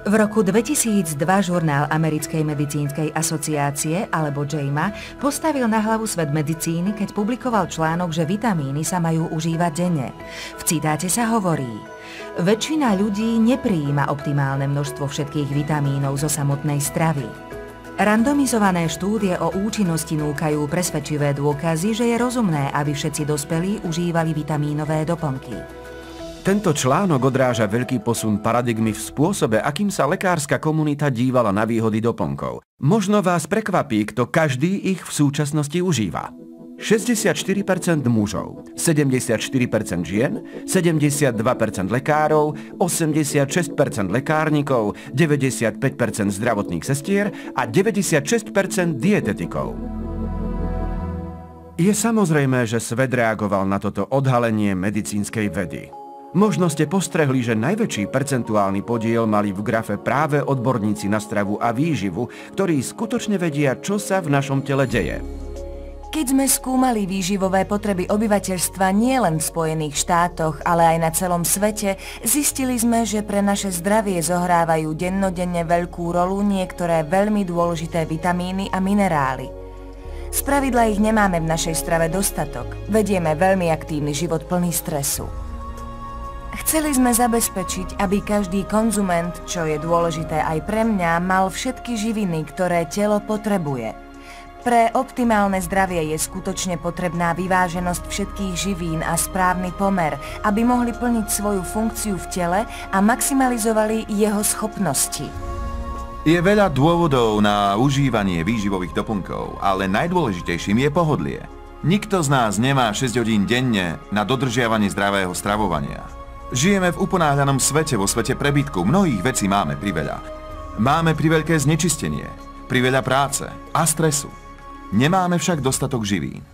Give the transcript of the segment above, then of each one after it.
V roku 2002 žurnál Americkej medicínskej asociácie, alebo JAMA, postavil na hlavu svet medicíny, keď publikoval článok, že vitamíny sa majú užívať denne. V citáte sa hovorí: väčšina ľudí neprijíma optimálne množstvo všetkých vitamínov zo samotnej stravy. Randomizované štúdie o účinnosti núkajú presvedčivé dôkazy, že je rozumné, aby všetci dospelí užívali vitamínové doplnky. Tento článok odráža veľký posun paradigmy v spôsobe, akým sa lekárska komunita dívala na výhody doplnkov. Možno vás prekvapí, kto každý ich v súčasnosti užíva. 64% mužov, 74% žien, 72% lekárov, 86% lekárnikov, 95% zdravotných sestier a 96% dietetikov. Je samozrejmé, že svet reagoval na toto odhalenie medicínskej vedy. Možno ste postrehli, že najväčší percentuálny podiel mali v grafe práve odborníci na stravu a výživu, ktorí skutočne vedia, čo sa v našom tele deje. Keď sme skúmali výživové potreby obyvateľstva nielen v Spojených štátoch, ale aj na celom svete, zistili sme, že pre naše zdravie zohrávajú dennodenne veľkú rolu niektoré veľmi dôležité vitamíny a minerály. Spravidla ich nemáme v našej strave dostatok. Vedieme veľmi aktívny život plný stresu. Chceli sme zabezpečiť, aby každý konzument, čo je dôležité aj pre mňa, mal všetky živiny, ktoré telo potrebuje. Pre optimálne zdravie je skutočne potrebná vyváženosť všetkých živín a správny pomer, aby mohli plniť svoju funkciu v tele a maximalizovali jeho schopnosti. Je veľa dôvodov na užívanie výživových doplnkov, ale najdôležitejším je pohodlie. Nikto z nás nemá 6 hodín denne na dodržiavanie zdravého stravovania. Žijeme v uponáhľanom svete, vo svete prebytku, mnohých vecí máme priveľa. Máme priveľké znečistenie, priveľa práce a stresu. Nemáme však dostatok živín.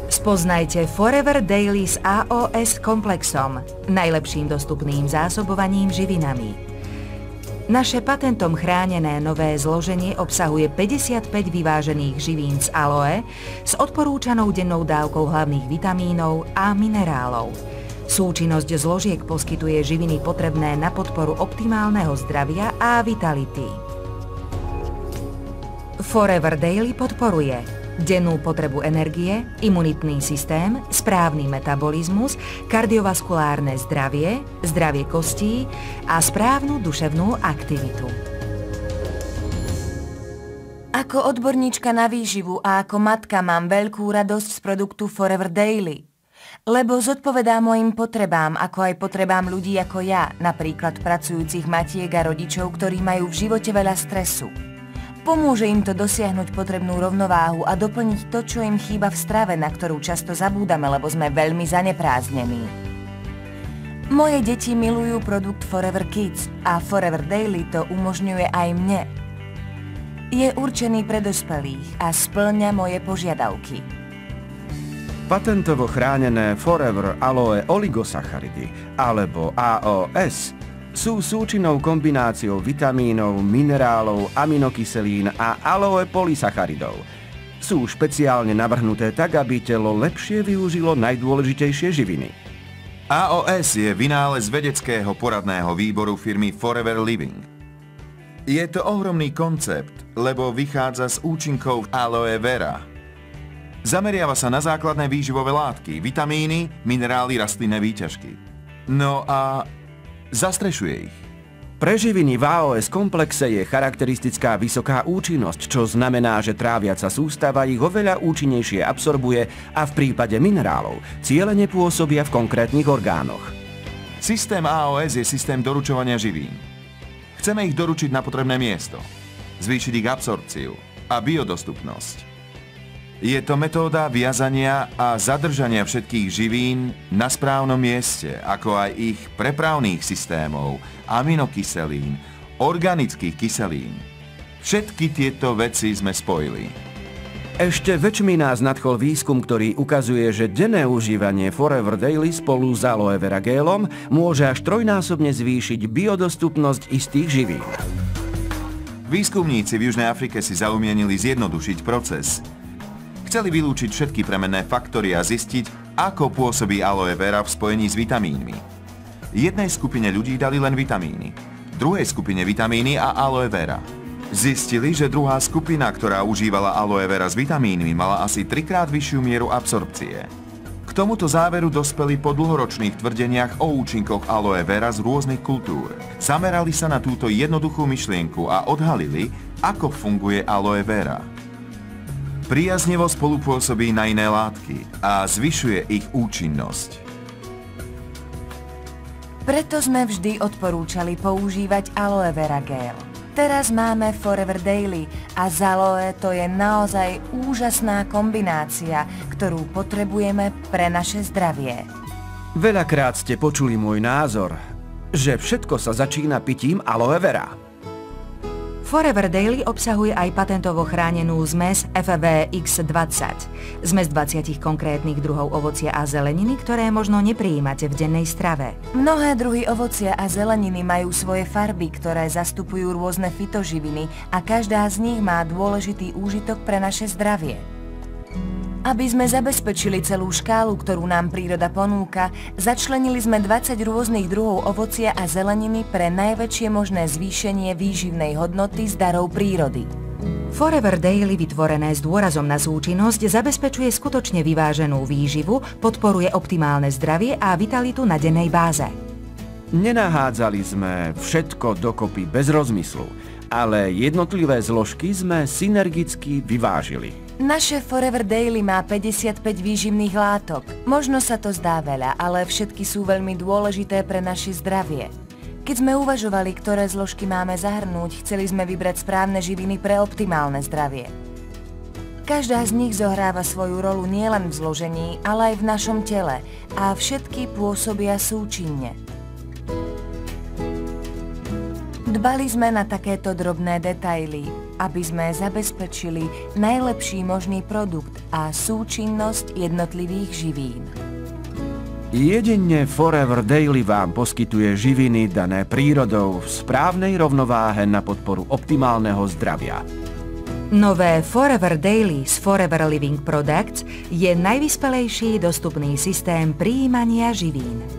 Spoznajte Forever Daily s AOS komplexom, najlepším dostupným zásobovaním živinami. Naše patentom chránené nové zloženie obsahuje 55 vyvážených živín z aloe s odporúčanou dennou dávkou hlavných vitamínov a minerálov. Súčinnosť zložiek poskytuje živiny potrebné na podporu optimálneho zdravia a vitality. Forever Daily podporuje dennú potrebu energie, imunitný systém, správny metabolizmus, kardiovaskulárne zdravie, zdravie kostí a správnu duševnú aktivitu. Ako odborníčka na výživu a ako matka mám veľkú radosť z produktu Forever Daily. Lebo zodpovedá mojim potrebám, ako aj potrebám ľudí ako ja, napríklad pracujúcich matiek a rodičov, ktorí majú v živote veľa stresu. Pomôže im to dosiahnuť potrebnú rovnováhu a doplniť to, čo im chýba v strave, na ktorú často zabúdame, lebo sme veľmi zaneprázdnení. Moje deti milujú produkt Forever Kids a Forever Daily to umožňuje aj mne. Je určený pre dospelých a spĺňa moje požiadavky. Patentovo chránené Forever Aloe Oligosacharidy, alebo AOS, sú súčinnou kombináciou vitamínov, minerálov, aminokyselín a aloe polysacharidov. Sú špeciálne navrhnuté tak, aby telo lepšie využilo najdôležitejšie živiny. AOS je vynález vedeckého poradného výboru firmy Forever Living. Je to ohromný koncept, lebo vychádza z účinkov aloe vera. Zameriava sa na základné výživové látky, vitamíny, minerály, rastlinné výťažky. No a zastrešuje ich. Pre živiny v AOS komplexe je charakteristická vysoká účinnosť, čo znamená, že tráviaca sústava ich oveľa účinnejšie absorbuje a v prípade minerálov cielene pôsobia v konkrétnych orgánoch. Systém AOS je systém doručovania živín. Chceme ich doručiť na potrebné miesto, zvýšiť ich absorpciu a biodostupnosť. Je to metóda viazania a zadržania všetkých živín na správnom mieste, ako aj ich prepravných systémov, aminokyselín, organických kyselín. Všetky tieto veci sme spojili. Ešte väčšmi nás nadchol výskum, ktorý ukazuje, že denné užívanie Forever Daily spolu s aloe vera gélom môže až trojnásobne zvýšiť biodostupnosť istých živín. Výskumníci v Južnej Afrike si zaumienili zjednodušiť proces. Chceli vylúčiť všetky premenné faktory a zistiť, Ako pôsobí aloe vera v spojení s vitamínmi? Jednej skupine ľudí dali len vitamíny, druhej skupine vitamíny a aloe vera. Zistili, že druhá skupina, ktorá užívala aloe vera s vitamínmi, mala asi 3-krát vyššiu mieru absorpcie. K tomuto záveru dospeli po dlhoročných tvrdeniach o účinkoch aloe vera z rôznych kultúr. Zamerali sa na túto jednoduchú myšlienku a odhalili, ako funguje aloe vera. Priaznivo spolupôsobí na iné látky a zvyšuje ich účinnosť. Preto sme vždy odporúčali používať aloe vera gel. Teraz máme Forever Daily a z aloe to je naozaj úžasná kombinácia, ktorú potrebujeme pre naše zdravie. Veľakrát ste počuli môj názor, že všetko sa začína pitím aloe vera. Forever Daily obsahuje aj patentovo chránenú zmes FVX20. Zmes 20 konkrétnych druhov ovocia a zeleniny, ktoré možno neprijímate v dennej strave. Mnohé druhy ovocia a zeleniny majú svoje farby, ktoré zastupujú rôzne fytoživiny a každá z nich má dôležitý úžitok pre naše zdravie. Aby sme zabezpečili celú škálu, ktorú nám príroda ponúka, začlenili sme 20 rôznych druhov ovocia a zeleniny pre najväčšie možné zvýšenie výživnej hodnoty z darov prírody. Forever Daily, vytvorené s dôrazom na súčinnosť, zabezpečuje skutočne vyváženú výživu, podporuje optimálne zdravie a vitalitu na dennej báze. Nenahádzali sme všetko dokopy bez rozmyslu, ale jednotlivé zložky sme synergicky vyvážili. Naše Forever Daily má 55 výživných látok. Možno sa to zdá veľa, ale všetky sú veľmi dôležité pre naše zdravie. Keď sme uvažovali, ktoré zložky máme zahrnúť, chceli sme vybrať správne živiny pre optimálne zdravie. Každá z nich zohráva svoju rolu nielen v zložení, ale aj v našom tele a všetky pôsobia súčinne. Dbali sme na takéto drobné detaily, aby sme zabezpečili najlepší možný produkt a súčinnosť jednotlivých živín. Jedine Forever Daily vám poskytuje živiny dané prírodou v správnej rovnováhe na podporu optimálneho zdravia. Nové Forever Daily z Forever Living Products je najvyspelejší dostupný systém prijímania živín.